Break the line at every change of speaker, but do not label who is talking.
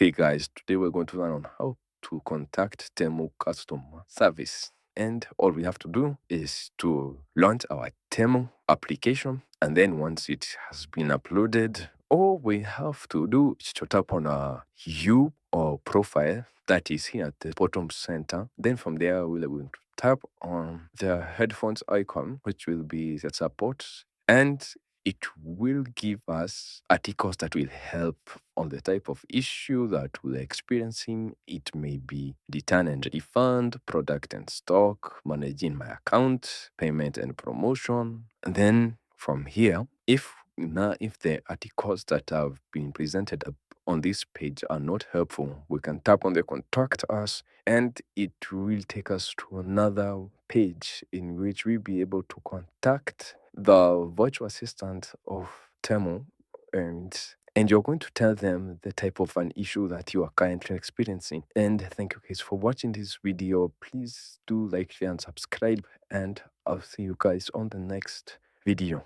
Hey guys, today we're going to learn on how to contact Temu customer service. And all we have to do is to launch our Temu application. And then once it has been uploaded, all we have to do is to tap on our U or profile that is here at the bottom center. Then from there, we'll be able to tap on the headphones icon, which will be the support. And it will give us articles that will help on the type of issue that we're experiencing. It may be return and refund, product and stock, managing my account, payment and promotion. And then from here, if the articles that have been presented on this page are not helpful, we can tap on the contact us and it will take us to another page in which we'll be able to contact the virtual assistant of Temu, and you're going to tell them the type of an issue that you are currently experiencing. And thank you guys for watching this video. Please do like, share, and subscribe, and I'll see you guys on the next video.